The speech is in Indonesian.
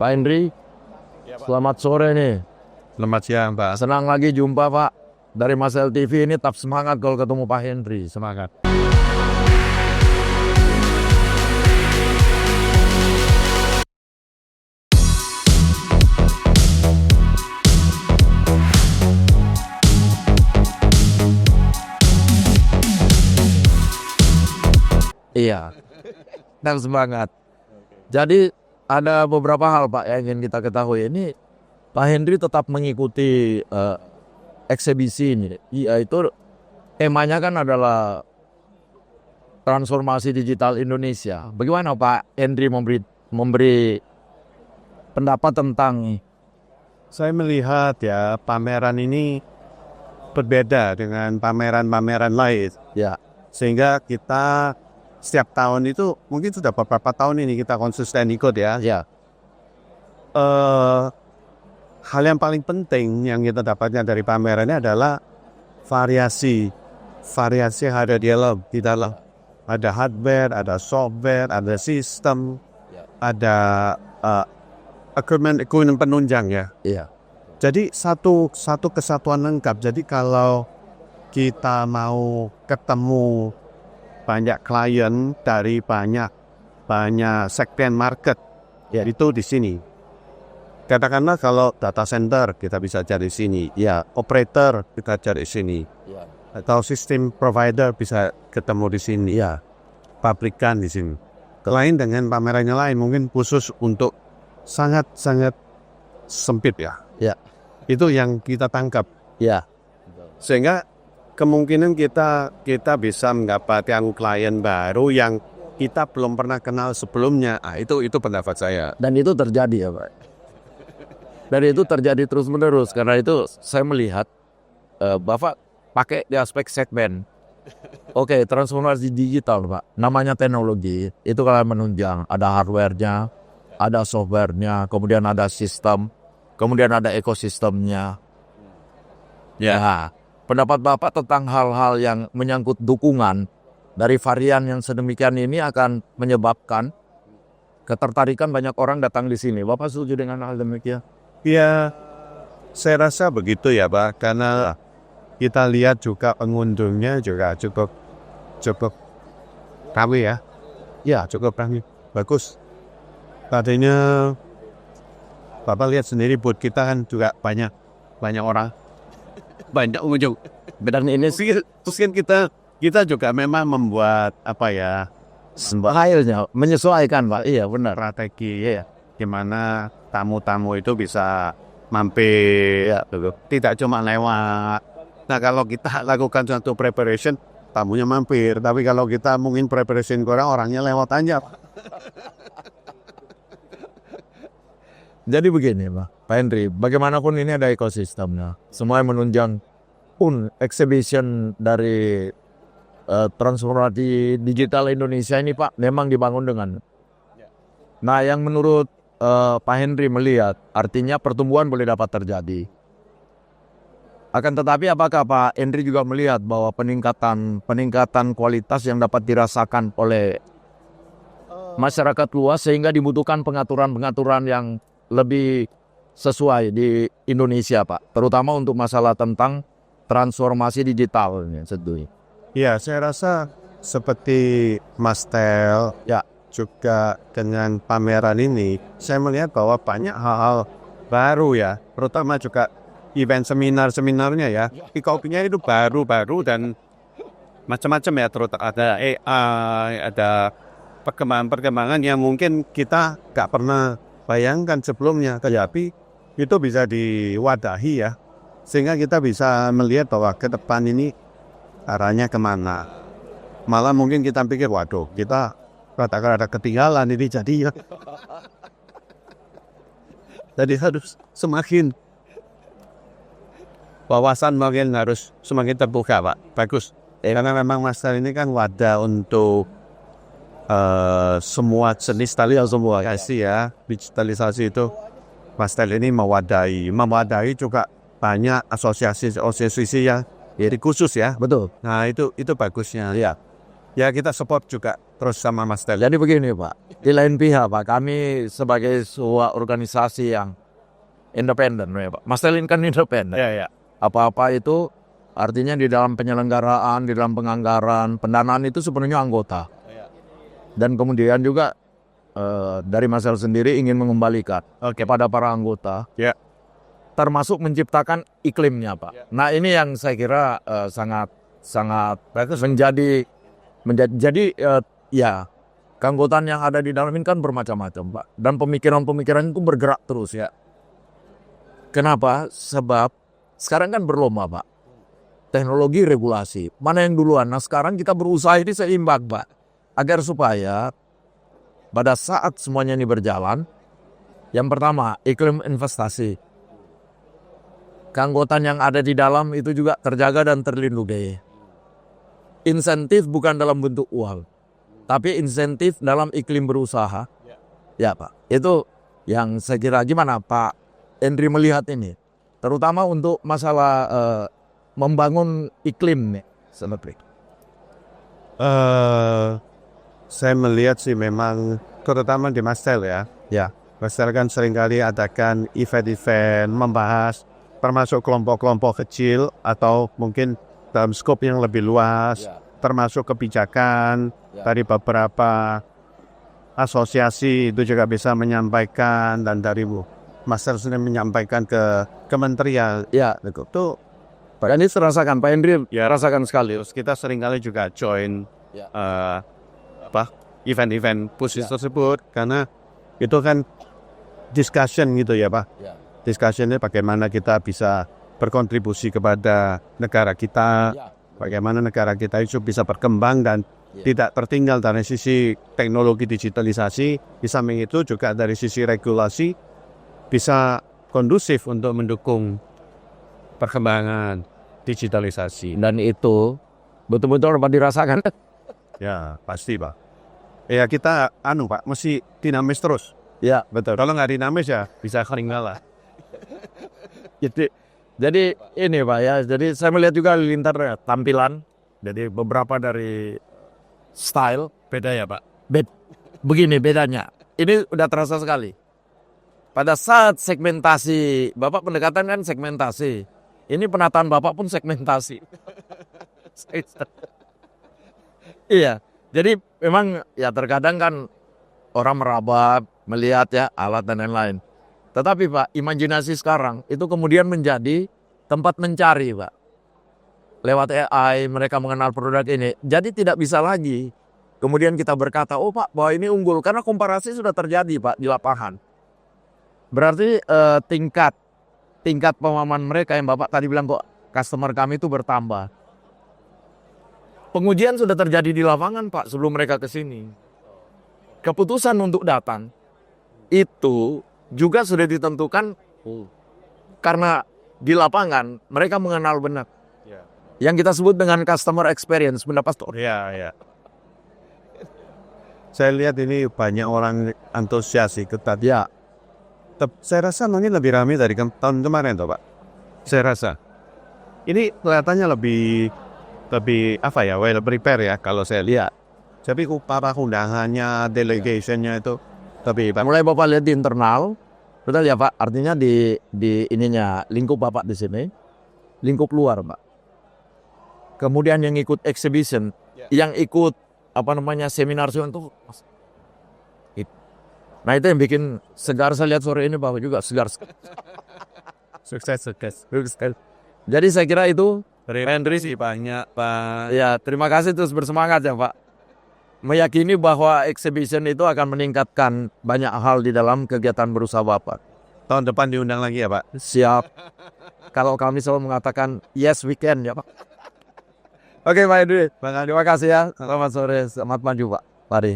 Pak Henry, selamat sore nih. Selamat siang, Pak. Senang lagi jumpa Pak. Dari Mas LTV ini tetap semangat kalau ketemu Pak Henry. Semangat. Iya, tetap semangat. Jadi ada beberapa hal Pak yang ingin kita ketahui. Ini Pak Henry tetap mengikuti eksebisi ini. Yaitu temanya kan adalah transformasi digital Indonesia. Bagaimana Pak Henry memberi pendapat tentang Saya melihat ya pameran ini berbeda dengan pameran-pameran lain. ya Sehingga kita setiap tahun itu mungkin sudah beberapa tahun ini kita konsisten ikut ya. Hal yang paling penting yang kita dapatnya dari pameran ini adalah variasi yang ada di dalam. Ada hardware, ada software, ada sistem, ada equipment penunjang ya. Iya. Jadi satu kesatuan lengkap. Jadi kalau kita mau ketemu banyak klien dari banyak segmen market, Ya. itu di sini. Katakanlah kalau data center kita bisa cari sini, ya operator kita cari sini, atau sistem provider bisa ketemu di sini, ya pabrikan di sini. Lain dengan pamerannya lain, mungkin khusus untuk sangat sempit ya. Ya. Itu yang kita tangkap. Ya. Sehingga kemungkinan kita bisa mendapatkan klien baru yang kita belum pernah kenal sebelumnya. Itu pendapat saya. Dan itu terjadi ya Pak. Dan itu terjadi terus menerus. Karena itu saya melihat Bapak pakai di aspek segmen. Oke, transformasi digital Pak. Namanya teknologi. Itu kalau menunjang. Ada hardware-nya, ada software-nya, kemudian ada sistem, kemudian ada ekosistemnya. Ya. Pendapat Bapak tentang hal-hal yang menyangkut dukungan dari varian yang sedemikian ini akan menyebabkan ketertarikan banyak orang datang di sini. Bapak setuju dengan hal demikian? Ya, saya rasa begitu ya Pak. Karena kita lihat juga pengunjungnya juga cukup ramai ya. Ya, cukup ramai. Bagus. Tadinya Bapak lihat sendiri booth kita kan juga banyak orang. Banyak pengunjung. Dan ini Mungkin kita juga memang membuat stylenya menyesuaikan Pak. Iya benar. strategi ya, gimana tamu-tamu itu bisa mampir, tidak cuma lewat. Nah kalau kita lakukan suatu preparation, tamunya mampir. Tapi kalau kita mungkin preparation kurang, orangnya lewat aja. Jadi begini Pak Henry, bagaimanapun ini ada ekosistemnya. Semua yang menunjang pun exhibition dari transformasi digital Indonesia ini Pak memang dibangun dengan. Nah yang menurut Pak Henry melihat artinya pertumbuhan boleh dapat terjadi. Akan tetapi apakah Pak Henry juga melihat bahwa peningkatan kualitas yang dapat dirasakan oleh masyarakat luas sehingga dibutuhkan pengaturan yang lebih sesuai di Indonesia Pak, terutama untuk masalah tentang transformasi digitalnya tentunya. Ya, saya rasa seperti Mas Tel, Ya. juga dengan pameran ini, saya melihat bahwa banyak hal-hal baru ya, terutama juga event seminarnya ya. Kopinya itu baru dan macam-macam ya, terutama ada AI, ada perkembangan yang mungkin kita nggak pernah bayangkan sebelumnya, tapi itu bisa diwadahi ya, sehingga kita bisa melihat bahwa ke depan ini arahnya kemana. Malah mungkin kita pikir, waduh, kita katakan ada ketinggalan ini jadi harus semakin wawasan mungkin harus semakin terbuka Pak. Bagus. Karena memang Master ini kan wadah untuk semua jenis digitalisasi ya. Digitalisasi itu Master ini mewadahi juga banyak asosiasi yang jadi khusus ya. Betul. Nah itu bagusnya. Ya. Ya kita support juga terus sama Mas Tel. Jadi begini Pak, di lain pihak Pak, kami sebagai sebuah organisasi yang independen ya Pak. Mas Telin kan independen. Ya. Apa-apa itu artinya di dalam penyelenggaraan, di dalam penganggaran, pendanaan itu sepenuhnya anggota. Dan kemudian juga dari Mas Tel sendiri ingin mengembalikan kepada para anggota. Ya. Termasuk menciptakan iklimnya Pak. Nah ini yang saya kira sangat menjadi jadi ya keanggotaan yang ada di dalam ini kan bermacam-macam Pak. Dan pemikiran-pemikiran itu bergerak terus ya. Kenapa? Sebab sekarang kan berlomba Pak. Teknologi regulasi. Mana yang duluan? Nah sekarang kita berusaha ini seimbang Pak. Agar supaya pada saat semuanya ini berjalan, yang pertama iklim investasi. Keanggotaan yang ada di dalam itu juga terjaga dan terlindungi. Insentif bukan dalam bentuk uang, tapi insentif dalam iklim berusaha. Ya Pak, itu yang saya kira gimana Pak Henry melihat ini, terutama untuk masalah membangun iklim nih, seperti. Saya melihat sih memang terutama di Mas Tel ya. Ya. Mas Tel kan seringkali adakan event-event membahas termasuk kelompok-kelompok kecil atau mungkin dalam skop yang lebih luas, termasuk kebijakan dari beberapa asosiasi itu juga bisa menyampaikan, dan dari Mas Tel sendiri menyampaikan ke kementerian. Ya, itu Pak Andi rasakan, Pak Hendri Ya, rasakan sekali. terus kita seringkali juga join event-event khusus tersebut, karena itu kan discussion gitu ya Pak. Discussionnya bagaimana kita bisa berkontribusi kepada negara kita, bagaimana negara kita itu bisa berkembang dan tidak tertinggal dari sisi teknologi digitalisasi, di samping itu juga dari sisi regulasi bisa kondusif untuk mendukung perkembangan digitalisasi. Dan itu betul-betul dapat dirasakan. Ya pasti Pak. Ya kita Pak, mesti dinamis terus. Ya, Betul. Kalau nggak dinamis ya bisa ketinggalan. jadi ini Pak ya, jadi saya melihat juga lintar tampilan, jadi beberapa dari style Beda ya Pak. begini bedanya. Ini udah terasa sekali. Pada saat segmentasi, Bapak pendekatan kan segmentasi. Ini penataan Bapak pun segmentasi. Iya, jadi memang ya terkadang kan orang meraba, melihat ya alat dan lain-lain. Tetapi Pak, imajinasi sekarang itu kemudian menjadi tempat mencari Pak. Lewat AI mereka mengenal produk ini. Jadi tidak bisa lagi kemudian kita berkata, oh Pak bahwa ini unggul. Karena komparasi sudah terjadi Pak di lapangan. Berarti tingkat pemahaman mereka yang Bapak tadi bilang kok customer kami itu bertambah. Pengujian sudah terjadi di lapangan Pak sebelum mereka ke sini. Keputusan untuk datang itu juga sudah ditentukan karena di lapangan mereka mengenal benar. Yang kita sebut dengan customer experience, mendapat Ya. Saya lihat ini banyak orang antusias ikut tadi. ya. Saya rasa ini lebih ramai dari tahun kemarin toh Pak. Saya rasa ini kelihatannya lebih well prepare ya kalau saya lihat. Tapi para undangannya, delegationnya itu lebih Mulai Bapak lihat di internal, betul ya Pak. Artinya di ininya lingkup Bapak di sini, lingkup luar Pak. Kemudian yang ikut exhibition, yang ikut seminar itu. Nah itu yang bikin segar. Saya lihat sore ini Bapak juga segar. sukses. Jadi saya kira itu. Henry sih banyak Pak. Ya terima kasih, terus bersemangat ya Pak. Meyakini bahwa exhibition itu akan meningkatkan banyak hal di dalam kegiatan berusaha Bapak. Tahun depan diundang lagi ya Pak. Siap. Kalau kami selalu mengatakan yes we can ya Pak. Oke Pak Edwi, terima kasih ya. Selamat sore, selamat maju Pak. Mari.